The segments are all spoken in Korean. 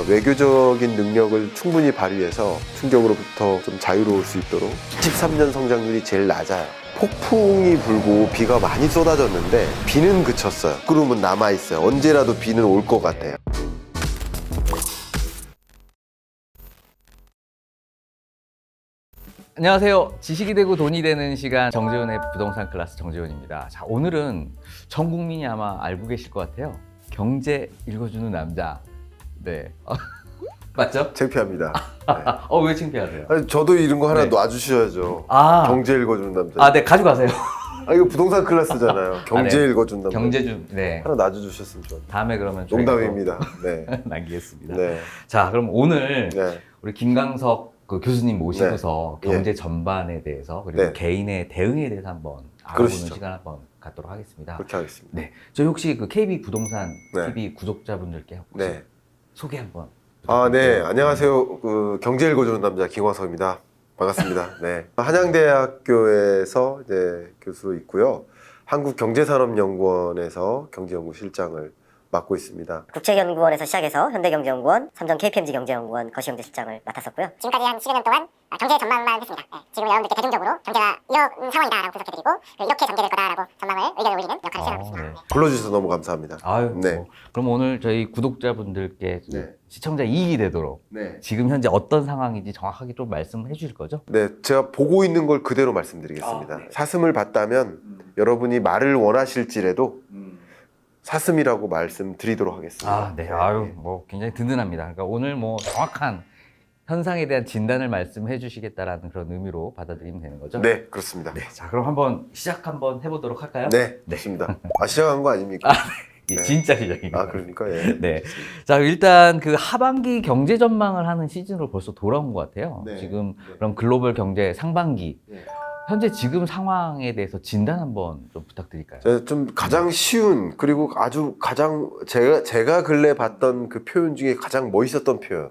외교적인 능력을 충분히 발휘해서 충격으로부터 좀 자유로울 수 있도록 23년 성장률이 제일 낮아요. 폭풍이 불고 비가 많이 쏟아졌는데 비는 그쳤어요. 구름은 남아있어요. 언제라도 비는 올 것 같아요. 안녕하세요. 지식이 되고 돈이 되는 시간 정재훈의 부동산 클래스 정재훈입니다. 자, 오늘은 전 국민이 아마 알고 계실 것 같아요. 경제 읽어주는 남자. 네. 맞죠? 창피합니다. 왜 창피하세요? 아니, 저도 이런 거 하나 네. 놔주셔야죠. 아. 경제 읽어주는 남자. 네, 가져가세요. 이거 부동산 클래스잖아요. 경제 네. 읽어주는 남자. 경제 좀, 네. 하나 놔주셨으면 좋겠네요. 다음에 그러면 저희가 농담입니다. 네. 또 남기겠습니다. 네. 자, 그럼 오늘 네. 우리 김강석 그 교수님 모시고서 네. 경제 전반에 대해서 그리고 네. 개인의 대응에 대해서 한번 알아보는 그러시죠. 시간 한번 갖도록 하겠습니다. 그렇게 하겠습니다. 네, 저희 혹시 그 KB 부동산 네. TV 구독자분들께 혹시 네. 소개 한번. 네. 안녕하세요. 경제 읽어주는 남자 김광석입니다. 반갑습니다. 네. 한양대학교에서 이제 교수로 있고요. 한국경제산업연구원에서 경제연구실장을 맡고 있습니다. 국책연구원에서 시작해서 현대경제연구원, 삼성 KPMG 경제연구원 거시경제실장을 맡았었고요. 지금까지 한 10여 년 동안 경제 전망만 했습니다. 지금 여러분들께 대중적으로 경제가 이런 상황이다라고 분석해드리고 이렇게 전개될 거다라고 전망을 의견을 올리는 역할을 수행하고 있습니다. 네. 불러주셔서 너무 감사합니다. 아유, 네. 그럼 오늘 저희 구독자분들께 네. 시청자 이익이 되도록 네. 지금 현재 어떤 상황인지 정확하게 좀 말씀해 주실 거죠? 네, 제가 보고 있는 걸 그대로 말씀드리겠습니다. 네. 사슴을 봤다면 여러분이 말을 원하실지라도 사슴이라고 말씀드리도록 하겠습니다. 네. 뭐 굉장히 든든합니다. 그러니까 오늘 뭐 정확한 현상에 대한 진단을 말씀해 주시겠다라는 그런 의미로 받아들이면 되는 거죠? 네, 그렇습니다. 네. 자, 그럼 한번 시작 한번 해보도록 할까요? 네, 좋습니다. 시작한 거 아닙니까? 예, 네. 진짜 시작입니다. 그러니까 예. 네. 자, 일단 그 하반기 경제 전망을 하는 시즌으로 벌써 돌아온 것 같아요. 네. 지금 그럼 글로벌 경제 상반기. 네. 현재 지금 상황에 대해서 진단 한번 좀 부탁드릴까요? 제가 좀 가장 쉬운 그리고 아주 가장 제가 근래 봤던 그 표현 중에 가장 멋있었던 표현.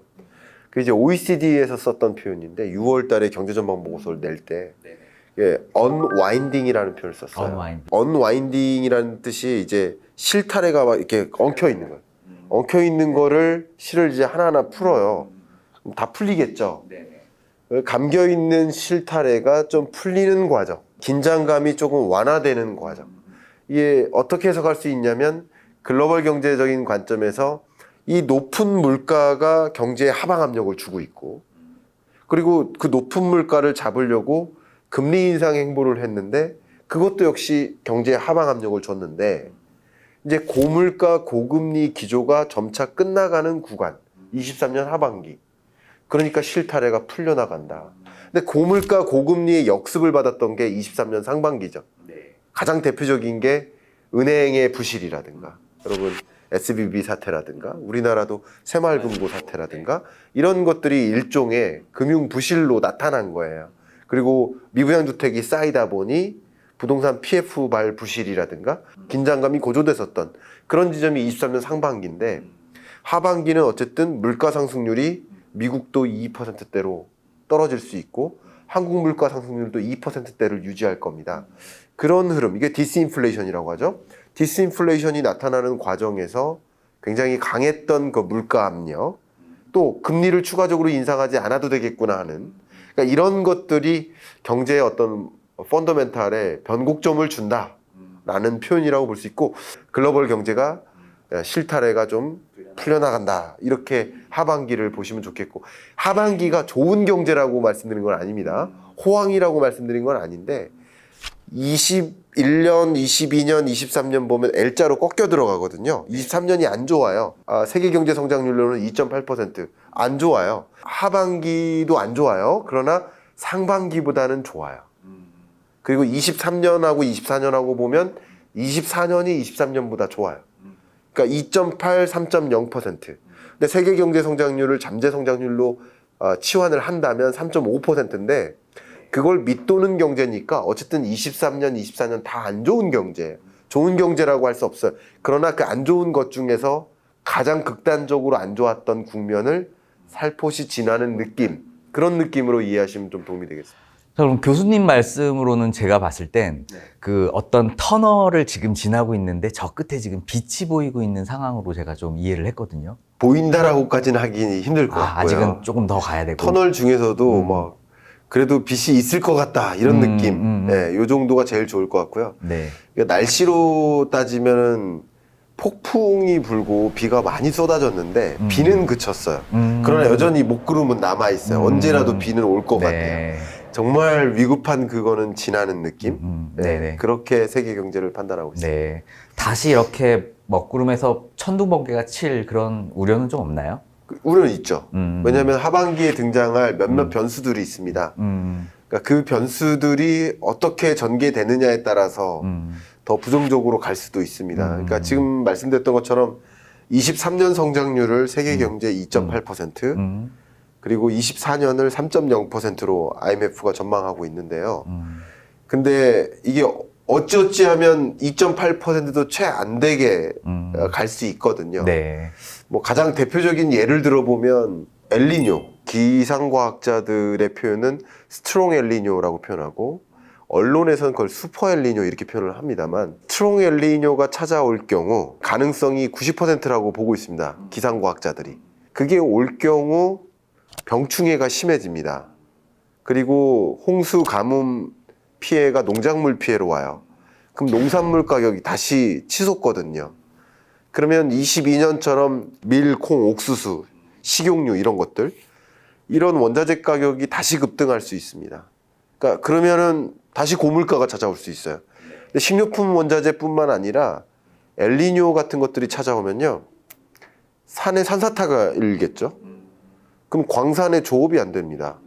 그 이제 OECD에서 썼던 표현인데 6월달에 경제전망 보고서를 낼 때 unwinding이라는 표현을 썼어요. unwinding이라는 뜻이 이제 실타래가 막 이렇게 엉켜 있는 거예요. 엉켜 있는 거를 실을 이제 하나하나 풀어요. 그럼 다 풀리겠죠. 감겨 있는 실타래가 좀 풀리는 과정, 긴장감이 조금 완화되는 과정. 이게 어떻게 해석할 수 있냐면 글로벌 경제적인 관점에서 이 높은 물가가 경제에 하방 압력을 주고 있고, 그리고 그 높은 물가를 잡으려고 금리 인상 행보를 했는데 그것도 역시 경제에 하방 압력을 줬는데 이제 고물가 고금리 기조가 점차 끝나가는 구간, 23년 하반기. 그러니까 실타래가 풀려나간다. 근데 고물가 고금리의 역습을 받았던 게 23년 상반기죠. 가장 대표적인 게 은행의 부실이라든가, 여러분 SBB 사태라든가, 우리나라도 새마을금고 사태라든가, 이런 것들이 일종의 금융 부실로 나타난 거예요. 그리고 미분양주택이 쌓이다 보니 부동산 PF발 부실이라든가 긴장감이 고조됐었던 그런 지점이 23년 상반기인데, 하반기는 어쨌든 물가 상승률이 미국도 2%대로 떨어질 수 있고 한국 물가 상승률도 2%대를 유지할 겁니다. 그런 흐름, 이게 디스인플레이션이라고 하죠. 디스인플레이션이 나타나는 과정에서 굉장히 강했던 그 물가 압력, 또 금리를 추가적으로 인상하지 않아도 되겠구나 하는, 그러니까 이런 것들이 경제의 어떤 펀더멘탈에 변곡점을 준다라는 표현이라고 볼 수 있고, 글로벌 경제가 실타래가 좀 풀려나간다, 이렇게 하반기를 보시면 좋겠고, 하반기가 좋은 경제라고 말씀드린 건 아닙니다. 호황이라고 말씀드린 건 아닌데 21년, 22년, 23년 보면 L자로 꺾여 들어가거든요. 23년이 안 좋아요. 세계 경제 성장률로는 2.8%, 안 좋아요. 하반기도 안 좋아요. 그러나 상반기보다는 좋아요. 그리고 23년하고 24년하고 보면 24년이 23년보다 좋아요. 그러니까 2.8, 3.0%. 근데 세계 경제 성장률을 잠재 성장률로 치환을 한다면 3.5%인데 그걸 밑도는 경제니까 어쨌든 23년, 24년 다 안 좋은 경제예요. 좋은 경제라고 할 수 없어요. 그러나 그 안 좋은 것 중에서 가장 극단적으로 안 좋았던 국면을 살포시 지나는 느낌, 그런 느낌으로 이해하시면 좀 도움이 되겠습니다. 자, 그럼 교수님 말씀으로는 제가 봤을 땐 그 어떤 터널을 지금 지나고 있는데 저 끝에 지금 빛이 보이고 있는 상황으로 제가 좀 이해를 했거든요. 보인다라고까지는 하기 힘들 것 같고요. 아직은 조금 더 가야 되고. 터널 중에서도 막 그래도 빛이 있을 것 같다 이런 느낌. 네, 요 정도가 제일 좋을 것 같고요. 네. 그러니까 날씨로 따지면은 폭풍이 불고 비가 많이 쏟아졌는데 비는 그쳤어요. 그러나 여전히 목구름은 남아 있어요. 언제라도 비는 올 것 같아요. 네. 정말 위급한 그거는 지나는 느낌. 네네. 그렇게 세계 경제를 판단하고 있습니다. 네. 다시 이렇게 먹구름에서 천둥번개가 칠 그런 우려는 좀 없나요? 우려는 있죠. 왜냐하면 하반기에 등장할 몇몇 변수들이 있습니다. 그러니까 그 변수들이 어떻게 전개되느냐에 따라서 더 부정적으로 갈 수도 있습니다. 그러니까 지금 말씀드렸던 것처럼 23년 성장률을 세계 경제 2.8%, 그리고 24년을 3.0%로 IMF가 전망하고 있는데요. 근데 이게 어찌어찌 하면 2.8%도 채 안 되게 갈 수 있거든요. 네. 뭐 가장 대표적인 예를 들어보면 엘니뇨, 기상과학자들의 표현은 스트롱 엘니뇨라고 표현하고 언론에서는 그걸 슈퍼 엘니뇨 이렇게 표현을 합니다만 스트롱 엘니뇨가 찾아올 경우 가능성이 90%라고 보고 있습니다. 기상과학자들이. 그게 올 경우 병충해가 심해집니다. 그리고 홍수, 가뭄 피해가 농작물 피해로 와요. 그럼 농산물 가격이 다시 치솟거든요. 그러면 22년처럼 밀, 콩, 옥수수, 식용유 이런 것들, 이런 원자재 가격이 다시 급등할 수 있습니다. 그러니까 그러면은 다시 고물가가 찾아올 수 있어요. 근데 식료품 원자재뿐만 아니라 엘니뇨 같은 것들이 찾아오면요, 산에 산사태가 일겠죠. 그럼 광산에 조업이 안 됩니다.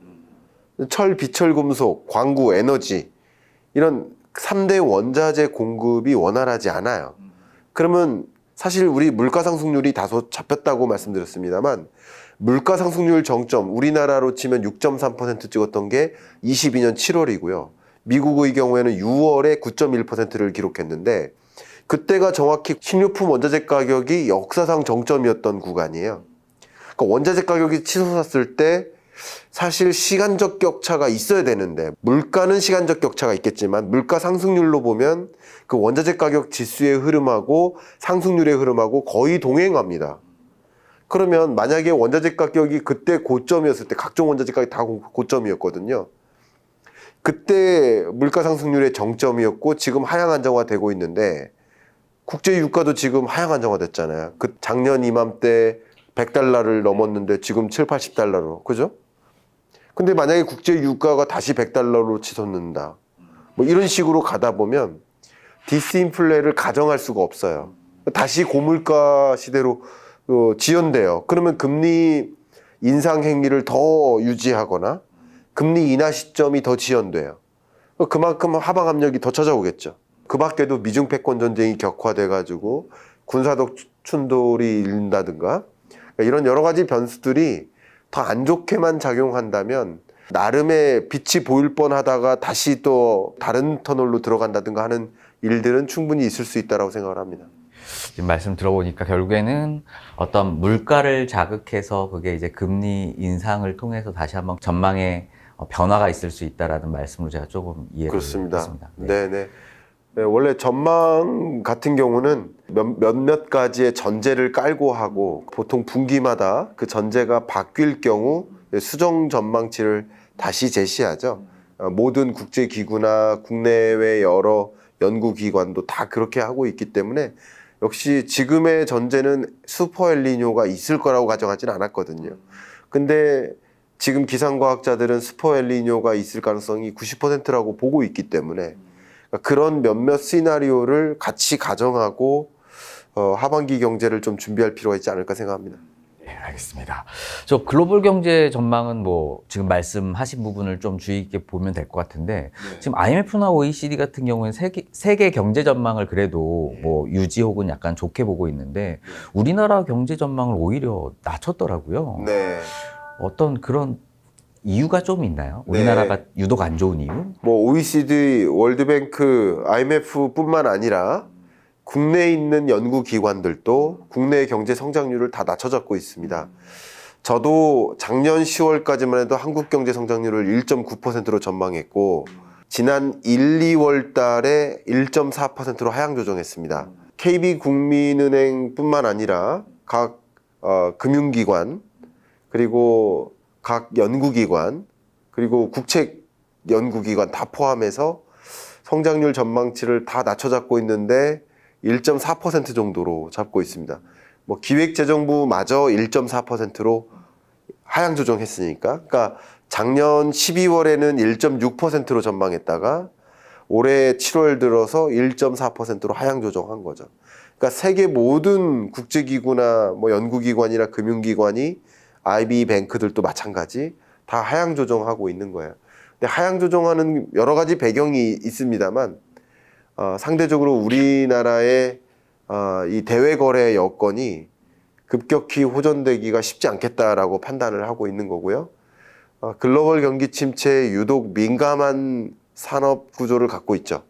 철, 비철, 금속, 광구, 에너지 이런 3대 원자재 공급이 원활하지 않아요. 그러면 사실 우리 물가 상승률이 다소 잡혔다고 말씀드렸습니다만 물가 상승률 정점 우리나라로 치면 6.3% 찍었던 게 22년 7월이고요. 미국의 경우에는 6월에 9.1%를 기록했는데 그때가 정확히 식료품 원자재 가격이 역사상 정점이었던 구간이에요. 그러니까 원자재 가격이 치솟았을 때 사실 시간적 격차가 있어야 되는데 물가는 시간적 격차가 있겠지만 물가 상승률로 보면 그 원자재 가격 지수의 흐름하고 상승률의 흐름하고 거의 동행합니다. 그러면 만약에 원자재 가격이 그때 고점이었을 때 각종 원자재 가격이 다 고점이었거든요. 그때 물가 상승률의 정점이었고 지금 하향 안정화되고 있는데 국제 유가도 지금 하향 안정화됐잖아요. 그 작년 이맘때 100달러를 넘었는데 지금 7, 80달러로. 그죠? 근데 만약에 국제 유가가 다시 100달러로 치솟는다. 뭐 이런 식으로 가다 보면 디스인플레를 가정할 수가 없어요. 다시 고물가 시대로 지연돼요. 그러면 금리 인상 행위를 더 유지하거나 금리 인하 시점이 더 지연돼요. 그만큼 하방 압력이 더 찾아오겠죠. 그 밖에도 미중 패권 전쟁이 격화돼가지고 군사적 충돌이 일다든가 이런 여러 가지 변수들이 더 안 좋게만 작용한다면 나름의 빛이 보일 뻔하다가 다시 또 다른 터널로 들어간다든가 하는 일들은 충분히 있을 수 있다고 생각을 합니다. 지금 말씀 들어보니까 결국에는 어떤 물가를 자극해서 그게 이제 금리 인상을 통해서 다시 한번 전망에 변화가 있을 수 있다라는 말씀으로 제가 조금 이해를 그렇습니다. 했습니다. 네네. 네, 원래 전망 같은 경우는 몇몇 가지의 전제를 깔고 하고 보통 분기마다 그 전제가 바뀔 경우 수정 전망치를 다시 제시하죠. 모든 국제기구나 국내외 여러 연구기관도 다 그렇게 하고 있기 때문에 역시 지금의 전제는 슈퍼 엘니뇨가 있을 거라고 가정하지는 않았거든요. 근데 지금 기상과학자들은 슈퍼 엘니뇨가 있을 가능성이 90%라고 보고 있기 때문에 그런 몇몇 시나리오를 같이 가정하고 하반기 경제를 좀 준비할 필요가 있지 않을까 생각합니다. 네, 알겠습니다. 저 글로벌 경제 전망은 뭐 지금 말씀하신 부분을 좀 주의 깊게 보면 될 것 같은데 지금 IMF나 OECD 같은 경우는 세계 경제 전망을 그래도 뭐 유지 혹은 약간 좋게 보고 있는데 우리나라 경제 전망을 오히려 낮췄더라고요. 네. 어떤 그런 이유가 좀 있나요? 우리나라가 유독 안 좋은 이유? 뭐 OECD, 월드뱅크, IMF뿐만 아니라 국내에 있는 연구기관들도 국내의 경제 성장률을 다 낮춰잡고 있습니다. 저도 작년 10월까지만 해도 한국 경제 성장률을 1.9%로 전망했고 지난 1, 2월 달에 1.4%로 하향 조정했습니다. KB국민은행뿐만 아니라 각 금융기관, 그리고 각 연구기관, 그리고 국책 연구기관 다 포함해서 성장률 전망치를 다 낮춰 잡고 있는데 1.4% 정도로 잡고 있습니다. 뭐 기획재정부마저 1.4%로 하향 조정했으니까. 그러니까 작년 12월에는 1.6%로 전망했다가 올해 7월 들어서 1.4%로 하향 조정한 거죠. 그러니까 세계 모든 국제기구나 뭐 연구기관이나 금융기관이 IB 뱅크들도 마찬가지 다 하향 조정하고 있는 거예요. 근데 하향 조정하는 여러 가지 배경이 있습니다만 상대적으로 우리나라의 이 대외 거래 여건이 급격히 호전되기가 쉽지 않겠다라고 판단을 하고 있는 거고요. 글로벌 경기 침체에 유독 민감한 산업 구조를 갖고 있죠.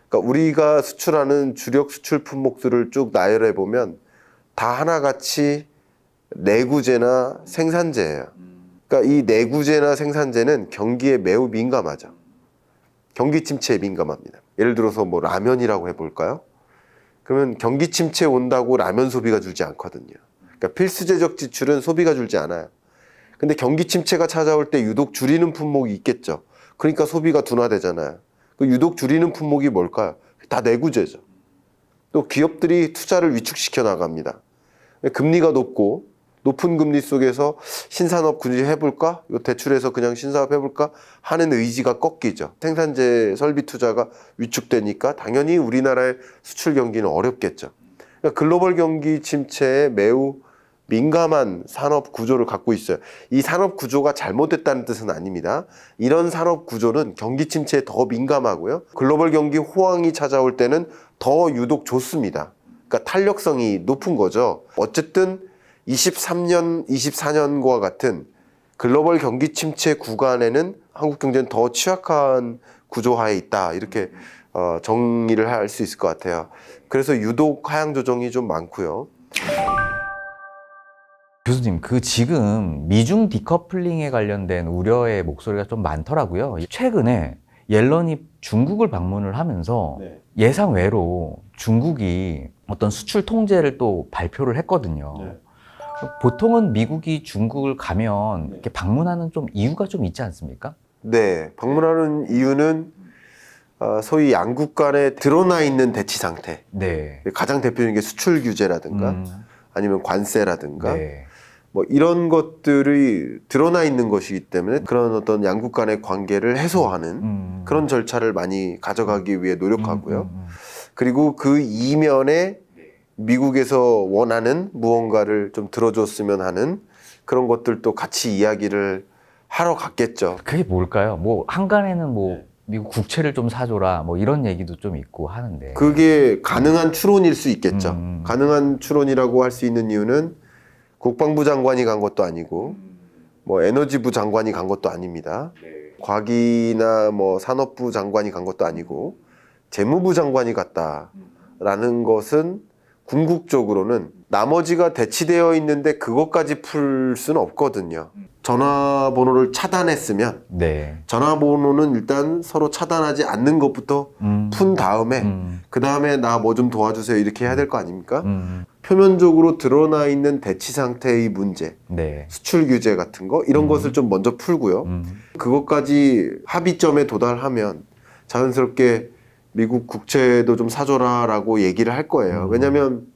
그러니까 우리가 수출하는 주력 수출 품목들을 쭉 나열해 보면 다 하나같이 내구재나 생산재예요. 그러니까 이 내구재나 생산재는 경기에 매우 민감하죠. 경기 침체에 민감합니다. 예를 들어서 뭐 라면이라고 해볼까요? 그러면 경기 침체 온다고 라면 소비가 줄지 않거든요. 그러니까 필수재적 지출은 소비가 줄지 않아요. 근데 경기 침체가 찾아올 때 유독 줄이는 품목이 있겠죠. 그러니까 소비가 둔화되잖아요. 그 유독 줄이는 품목이 뭘까요? 다 내구재죠. 또 기업들이 투자를 위축시켜 나갑니다. 금리가 높고 높은 금리 속에서 신산업 굳이 해볼까? 이거 대출해서 그냥 신사업 해볼까? 하는 의지가 꺾이죠. 생산재 설비 투자가 위축되니까 당연히 우리나라의 수출 경기는 어렵겠죠. 그러니까 글로벌 경기 침체에 매우 민감한 산업 구조를 갖고 있어요. 이 산업 구조가 잘못됐다는 뜻은 아닙니다. 이런 산업 구조는 경기 침체에 더 민감하고요. 글로벌 경기 호황이 찾아올 때는 더 유독 좋습니다. 그러니까 탄력성이 높은 거죠. 어쨌든 23년, 24년과 같은 글로벌 경기 침체 구간에는 한국 경제는 더 취약한 구조하에 있다. 이렇게 정리를 할 수 있을 것 같아요. 그래서 유독 하향 조정이 좀 많고요. 교수님, 그 지금 미중 디커플링에 관련된 우려의 목소리가 좀 많더라고요. 최근에 옐런이 중국을 방문을 하면서 예상 외로 중국이 어떤 수출 통제를 또 발표를 했거든요. 보통은 미국이 중국을 가면 이렇게 방문하는 좀 이유가 좀 있지 않습니까? 네, 방문하는 이유는 소위 양국 간에 드러나 있는 대치 상태. 네. 가장 대표적인 게 수출 규제라든가 아니면 관세라든가 네. 뭐 이런 것들이 드러나 있는 것이기 때문에 그런 어떤 양국 간의 관계를 해소하는 그런 절차를 많이 가져가기 위해 노력하고요. 그리고 그 이면에 미국에서 원하는 무언가를 좀 들어줬으면 하는 그런 것들도 같이 이야기를 하러 갔겠죠. 그게 뭘까요? 뭐 한간에는 뭐 미국 국채를 좀 사줘라 뭐 이런 얘기도 좀 있고 하는데 그게 가능한 추론일 수 있겠죠. 가능한 추론이라고 할 수 있는 이유는 국방부 장관이 간 것도 아니고 뭐 에너지부 장관이 간 것도 아닙니다. 과기나 뭐 산업부 장관이 간 것도 아니고 재무부 장관이 갔다라는 것은 궁극적으로는 나머지가 대치되어 있는데 그것까지 풀 수는 없거든요. 전화번호를 차단했으면 네. 전화번호는 일단 서로 차단하지 않는 것부터 푼 다음에 그 다음에 나 뭐 좀 도와주세요 이렇게 해야 될 거 아닙니까? 표면적으로 드러나 있는 대치 상태의 문제, 네. 수출 규제 같은 거 이런 것을 좀 먼저 풀고요. 그것까지 합의점에 도달하면 자연스럽게 미국 국채도 좀 사줘라라고 얘기를 할 거예요. 왜냐하면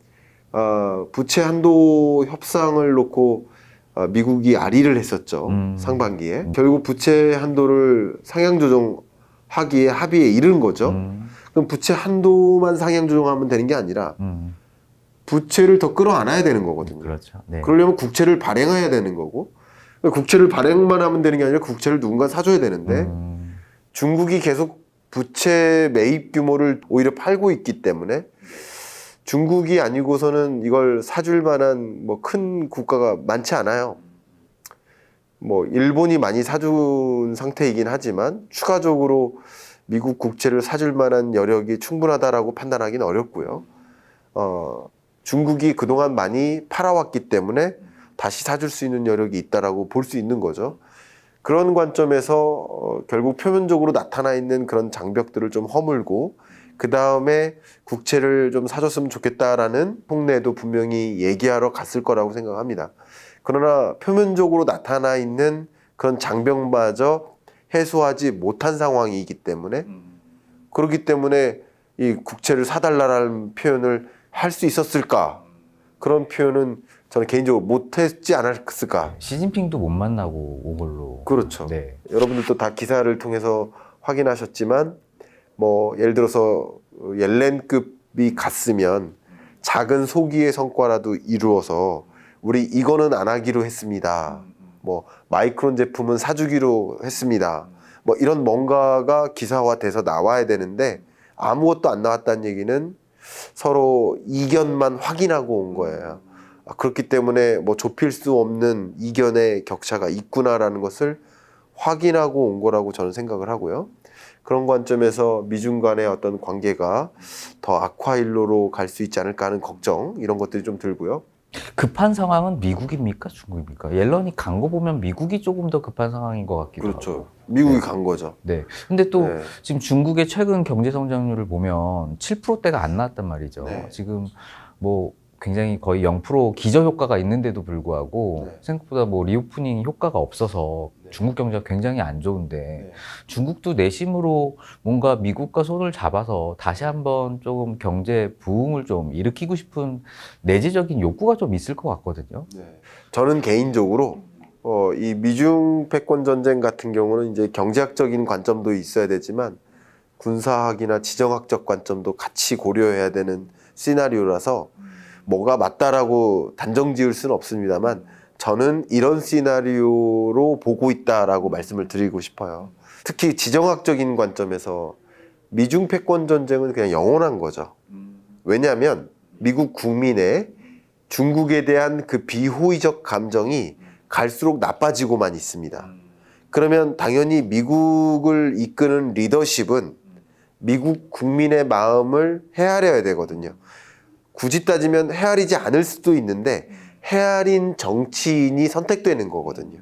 부채 한도 협상을 놓고 미국이 알의를 했었죠. 상반기에. 결국 부채 한도를 상향 조정하기에 합의에 이른 거죠. 그럼 부채 한도만 상향 조정하면 되는 게 아니라 부채를 더 끌어안아야 되는 거거든요. 그렇죠. 네. 그러려면 국채를 발행해야 되는 거고 국채를 발행만 하면 되는 게 아니라 국채를 누군가 사줘야 되는데 중국이 계속 부채 매입 규모를 오히려 팔고 있기 때문에 중국이 아니고서는 이걸 사줄 만한 뭐 큰 국가가 많지 않아요. 뭐 일본이 많이 사준 상태이긴 하지만 추가적으로 미국 국채를 사줄 만한 여력이 충분하다라고 판단하기는 어렵고요. 중국이 그동안 많이 팔아왔기 때문에 다시 사줄 수 있는 여력이 있다라고 볼 수 있는 거죠. 그런 관점에서 결국 표면적으로 나타나 있는 그런 장벽들을 좀 허물고 그 다음에 국채를 좀 사줬으면 좋겠다라는 속내도 분명히 얘기하러 갔을 거라고 생각합니다. 그러나 표면적으로 나타나 있는 그런 장벽마저 해소하지 못한 상황이기 때문에 그렇기 때문에 이 국채를 사달라는 표현을 할 수 있었을까? 그런 표현은 저는 개인적으로 못했지 않았을까? 시진핑도 못 만나고 온 걸로. 그렇죠. 네. 여러분들도 다 기사를 통해서 확인하셨지만 뭐 예를 들어서 옐렌급이 갔으면 작은 소기의 성과라도 이루어서 우리 이거는 안 하기로 했습니다. 뭐 마이크론 제품은 사주기로 했습니다. 뭐 이런 뭔가가 기사화돼서 나와야 되는데 아무것도 안 나왔다는 얘기는 서로 이견만 확인하고 온 거예요. 그렇기 때문에 뭐 좁힐 수 없는 이견의 격차가 있구나라는 것을 확인하고 온 거라고 저는 생각을 하고요. 그런 관점에서 미중 간의 어떤 관계가 더 악화일로로 갈 수 있지 않을까 하는 걱정, 이런 것들이 좀 들고요. 급한 상황은 미국입니까? 중국입니까? 옐런이 간 거 보면 미국이 조금 더 급한 상황인 것 같기도 하고. 그렇죠. 미국이 네. 간 거죠. 네. 근데 또 네. 지금 중국의 최근 경제 성장률을 보면 7%대가 안 나왔단 말이죠. 네. 지금 뭐 굉장히 거의 0% 기저 효과가 있는데도 불구하고 네. 생각보다 뭐 리오프닝 효과가 없어서 네. 중국 경제가 굉장히 안 좋은데 네. 중국도 내심으로 뭔가 미국과 손을 잡아서 다시 한번 조금 경제 부흥을 좀 일으키고 싶은 내재적인 욕구가 좀 있을 것 같거든요. 네. 저는 개인적으로 이 미중 패권 전쟁 같은 경우는 이제 경제학적인 관점도 있어야 되지만 군사학이나 지정학적 관점도 같이 고려해야 되는 시나리오라서 뭐가 맞다라고 단정 지을 수는 없습니다만 저는 이런 시나리오로 보고 있다라고 말씀을 드리고 싶어요. 특히 지정학적인 관점에서 미중 패권 전쟁은 그냥 영원한 거죠. 왜냐하면 미국 국민의 중국에 대한 그 비호의적 감정이 갈수록 나빠지고만 있습니다. 그러면 당연히 미국을 이끄는 리더십은 미국 국민의 마음을 헤아려야 되거든요. 굳이 따지면 헤아리지 않을 수도 있는데 헤아린 정치인이 선택되는 거거든요.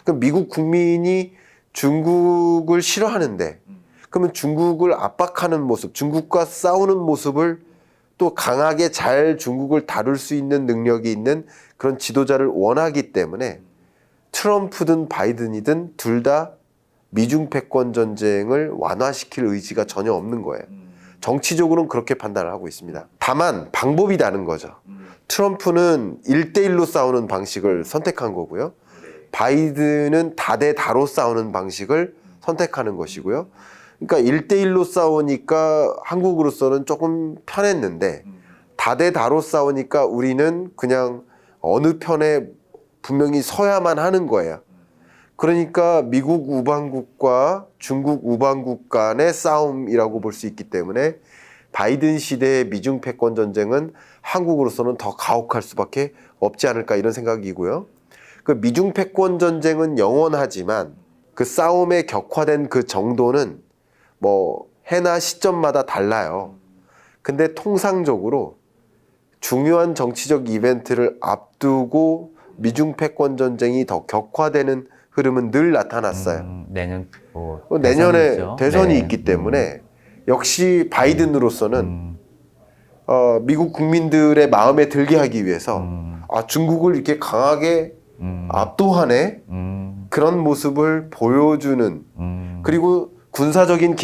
그럼 미국 국민이 중국을 싫어하는데 그러면 중국을 압박하는 모습, 중국과 싸우는 모습을 또 강하게 잘 중국을 다룰 수 있는 능력이 있는 그런 지도자를 원하기 때문에 트럼프든 바이든이든 둘 다 미중 패권 전쟁을 완화시킬 의지가 전혀 없는 거예요. 정치적으로는 그렇게 판단을 하고 있습니다. 다만 방법이 다른 거죠. 트럼프는 1대1로 싸우는 방식을 선택한 거고요. 바이든은 다대다로 싸우는 방식을 선택하는 것이고요. 그러니까 1대1로 싸우니까 한국으로서는 조금 편했는데 다대다로 싸우니까 우리는 그냥 어느 편에 분명히 서야만 하는 거예요. 그러니까 미국 우방국과 중국 우방국 간의 싸움이라고 볼 수 있기 때문에 바이든 시대의 미중 패권 전쟁은 한국으로서는 더 가혹할 수밖에 없지 않을까 이런 생각이고요. 그 미중 패권 전쟁은 영원하지만 그 싸움에 격화된 그 정도는 뭐 해나 시점마다 달라요. 근데 통상적으로 중요한 정치적 이벤트를 앞두고 미중 패권 전쟁이 더 격화되는 흐름은 늘 나타났어요. 내년 내년에 대선이죠. 대선이 네. 있기 때문에 역시 바이든으로서는 미국 국민들의 마음에 들게 하기 위해서 중국을 이렇게 강하게 압도하네 그런 모습을 보여주는 그리고 군사적인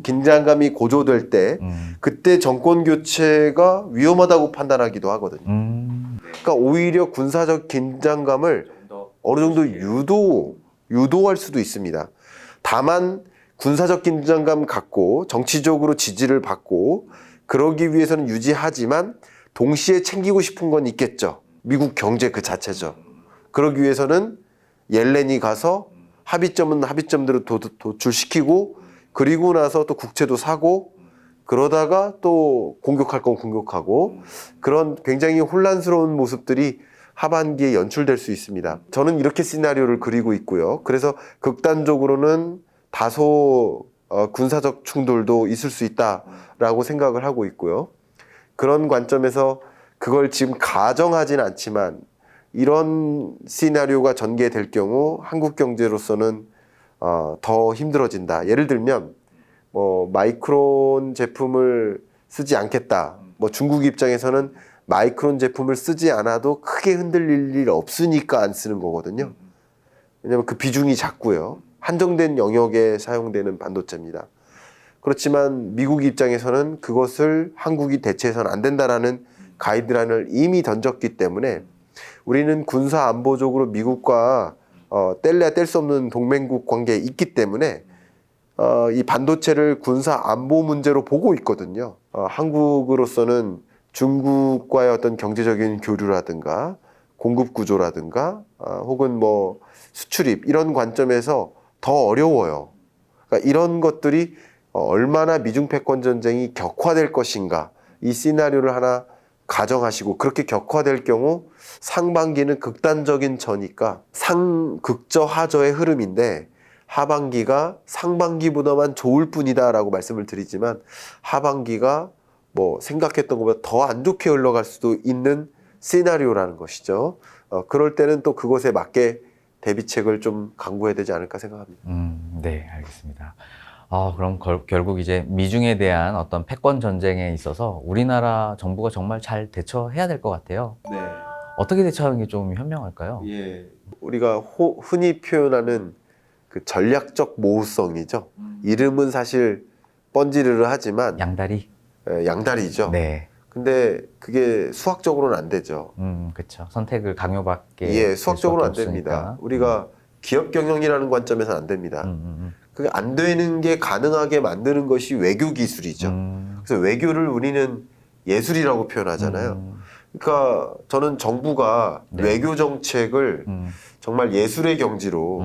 긴장감이 고조될 때 그때 정권 교체가 위험하다고 판단하기도 하거든요. 그러니까 오히려 군사적 긴장감을 어느 정도 유도할 수도 있습니다. 다만 군사적 긴장감 갖고 정치적으로 지지를 받고 그러기 위해서는 유지하지만 동시에 챙기고 싶은 건 있겠죠. 미국 경제 그 자체죠. 그러기 위해서는 옐렌이 가서 합의점은 합의점대로 도출시키고 그리고 나서 또 국채도 사고 그러다가 또 공격할 건 공격하고 그런 굉장히 혼란스러운 모습들이 하반기에 연출될 수 있습니다. 저는 이렇게 시나리오를 그리고 있고요. 그래서 극단적으로는 다소 군사적 충돌도 있을 수 있다라고 생각을 하고 있고요. 그런 관점에서 그걸 지금 가정하진 않지만 이런 시나리오가 전개될 경우 한국 경제로서는 더 힘들어진다. 예를 들면 뭐 마이크론 제품을 쓰지 않겠다. 뭐 중국 입장에서는 마이크론 제품을 쓰지 않아도 크게 흔들릴 일 없으니까 안 쓰는 거거든요. 왜냐하면 그 비중이 작고요. 한정된 영역에 사용되는 반도체입니다. 그렇지만 미국 입장에서는 그것을 한국이 대체해서는 안 된다라는 가이드라인을 이미 던졌기 때문에 우리는 군사 안보적으로 미국과 뗄래야 뗄 수 없는 동맹국 관계에 있기 때문에 이 반도체를 군사 안보 문제로 보고 있거든요. 한국으로서는 중국과의 어떤 경제적인 교류라든가 공급 구조라든가 혹은 뭐 수출입 이런 관점에서 더 어려워요. 그러니까 이런 것들이 얼마나 미중 패권 전쟁이 격화될 것인가 이 시나리오를 하나 가정하시고 그렇게 격화될 경우 상반기는 극단적인 저니까 상극저하저의 흐름인데 하반기가 상반기보다만 좋을 뿐이다라고 말씀을 드리지만 하반기가 뭐 생각했던 것보다 더 안 좋게 흘러갈 수도 있는 시나리오라는 것이죠. 그럴 때는 또 그것에 맞게 대비책을 좀 강구해야 되지 않을까 생각합니다. 네, 알겠습니다. 그럼 결국 이제 미중에 대한 어떤 패권 전쟁에 있어서 우리나라 정부가 정말 잘 대처해야 될 것 같아요. 네. 어떻게 대처하는 게 좀 현명할까요? 예. 우리가 흔히 표현하는 그 전략적 모호성이죠. 이름은 사실 번지르르 하지만 양다리? 양다리죠. 네. 근데 그게 수학적으로는 안 되죠. 그렇죠. 선택을 강요받게 예, 수학적으로는 안 될 수밖에 됩니다. 없으니까. 우리가 기업 경영이라는 관점에서는 안 됩니다. 그게 안 되는 게 가능하게 만드는 것이 외교 기술이죠. 그래서 외교를 우리는 예술이라고 표현하잖아요. 그러니까 저는 정부가 네. 외교 정책을 정말 예술의 경지로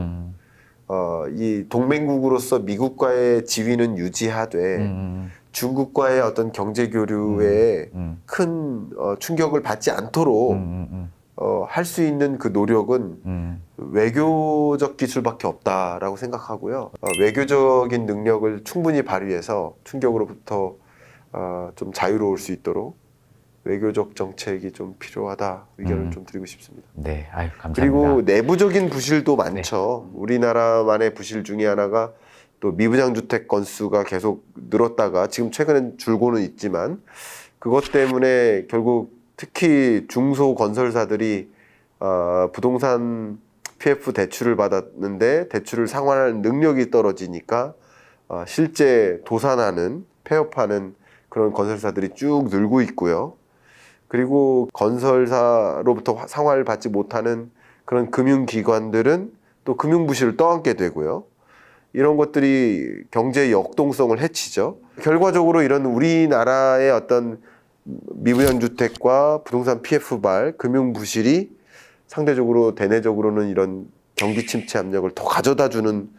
이 동맹국으로서 미국과의 지위는 유지하되 중국과의 어떤 경제 교류에 큰 충격을 받지 않도록 할 수 있는 그 노력은 외교적 기술밖에 없다라고 생각하고요. 외교적인 능력을 충분히 발휘해서 충격으로부터 좀 자유로울 수 있도록 외교적 정책이 좀 필요하다 의견을 좀 드리고 싶습니다. 네, 아유, 감사합니다. 그리고 내부적인 부실도 많죠. 우리나라만의 부실 중에 하나가 또 미분양 주택 건수가 계속 늘었다가 지금 최근엔 줄고는 있지만 그것 때문에 결국 특히 중소건설사들이 부동산 PF 대출을 받았는데 대출을 상환하는 능력이 떨어지니까 실제 도산하는 폐업하는 그런 건설사들이 쭉 늘고 있고요. 그리고 건설사로부터 상환을 받지 못하는 그런 금융기관들은 또 금융부실을 떠안게 되고요. 이런 것들이 경제의 역동성을 해치죠. 결과적으로 이런 우리나라의 어떤 미분양주택과 부동산 PF발, 금융부실이 상대적으로 대내적으로는 이런 경기 침체 압력을 더 가져다주는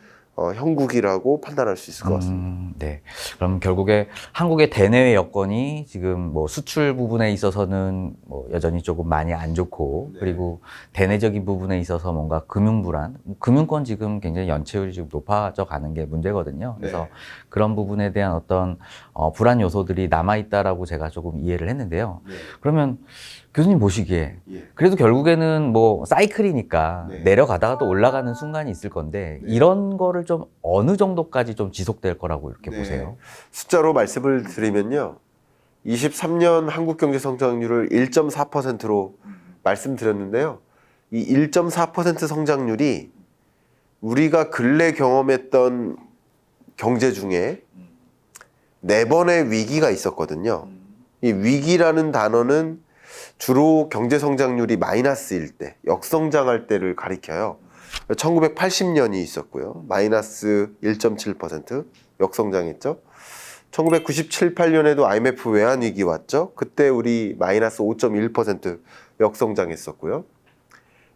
형국이라고 판단할 수 있을 것 같습니다. 네. 그럼 결국에 한국의 대내외 여건이 지금 뭐 수출 부분에 있어서는 뭐 여전히 조금 많이 안 좋고, 그리고 대내적인 부분에 있어서 뭔가 금융 불안, 금융권 지금 굉장히 연체율이 지금 높아져 가는 게 문제거든요. 그래서 그런 부분에 대한 어떤 불안 요소들이 남아 있다라고 제가 조금 이해를 했는데요. 그러면 교수님 보시기에 그래도 결국에는 뭐 사이클이니까 내려가다가 또 올라가는 순간이 있을 건데 이런 거를 좀 어느 정도까지 좀 지속될 거라고 이렇게 보세요? 숫자로 말씀을 드리면요. 23년 한국 경제 성장률을 1.4%로 말씀드렸는데요. 이 1.4% 성장률이 우리가 근래 경험했던 경제 중에 4번의 위기가 있었거든요. 이 위기라는 단어는 주로 경제 성장률이 마이너스일 때, 역성장할 때를 가리켜요. 1980년이 있었고요. 마이너스 1.7% 역성장했죠. 1997, 8년에도 IMF 외환위기 왔죠. 그때 우리 마이너스 5.1% 역성장했었고요.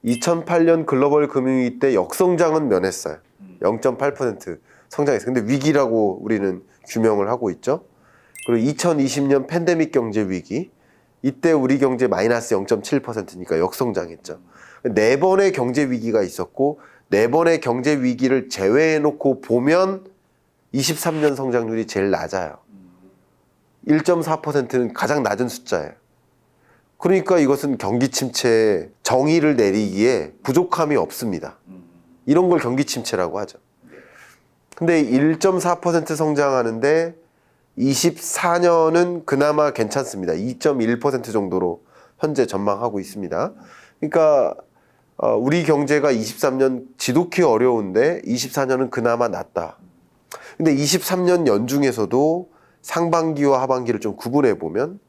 2008년 글로벌 금융위기 때 역성장은 면했어요. 0.8% 성장했어요. 근데 위기라고 우리는 규명을 하고 있죠. 그리고 2020년 팬데믹 경제 위기, 이때 우리 경제 마이너스 0.7%니까 역성장했죠. 4번의 경제 위기가 있었고 4번의 경제 위기를 제외해 놓고 보면 23년 성장률이 제일 낮아요. 1.4%는 가장 낮은 숫자예요. 그러니까 이것은 경기 침체에 정의를 내리기에 부족함이 없습니다. 이런 걸 경기 침체라고 하죠. 근데 1.4% 성장하는데 24년은 그나마 괜찮습니다. 2.1% 정도로 현재 전망하고 있습니다. 그러니까 우리 경제가 23년 지독히 어려운데 24년은 그나마 낫다. 근데 23년 연중에서도 상반기와 하반기를 좀 구분해 보면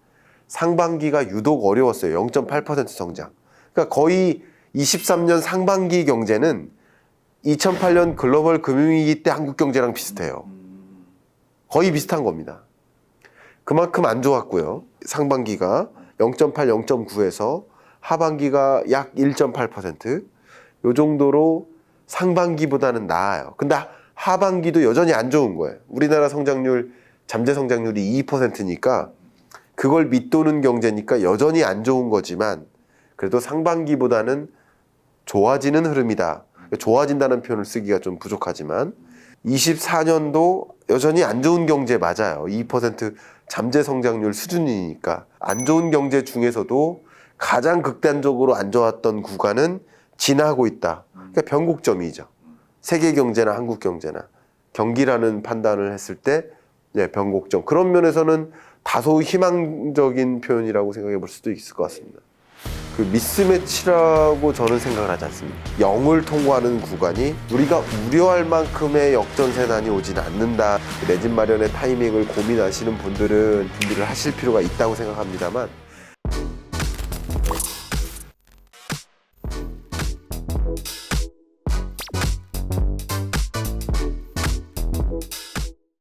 상반기가 유독 어려웠어요. 0.8% 성장. 그러니까 거의 23년 상반기 경제는 2008년 글로벌 금융위기 때 한국 경제랑 비슷해요. 거의 비슷한 겁니다. 그만큼 안 좋았고요. 상반기가 0.8, 0.9에서 하반기가 약 1.8%. 요 정도로 상반기보다는 나아요. 근데 하반기도 여전히 안 좋은 거예요. 우리나라 성장률, 잠재 성장률이 2%니까 그걸 밑도는 경제니까 여전히 안 좋은 거지만 그래도 상반기보다는 좋아지는 흐름이다. 좋아진다는 표현을 쓰기가 좀 부족하지만 24년도 여전히 안 좋은 경제 맞아요. 2% 잠재 성장률 수준이니까 안 좋은 경제 중에서도 가장 극단적으로 안 좋았던 구간은 지나고 있다. 그러니까 변곡점이죠. 세계 경제나 한국 경제나 경기라는 판단을 했을 때 변곡점. 그런 면에서는 다소 희망적인 표현이라고 생각해 볼 수도 있을 것 같습니다. 그 미스매치라고 저는 생각을 하지 않습니다. 0을 통과하는 구간이 우리가 우려할 만큼의 역전세난이 오지는 않는다. 내 집 마련의 타이밍을 고민하시는 분들은 준비를 하실 필요가 있다고 생각합니다만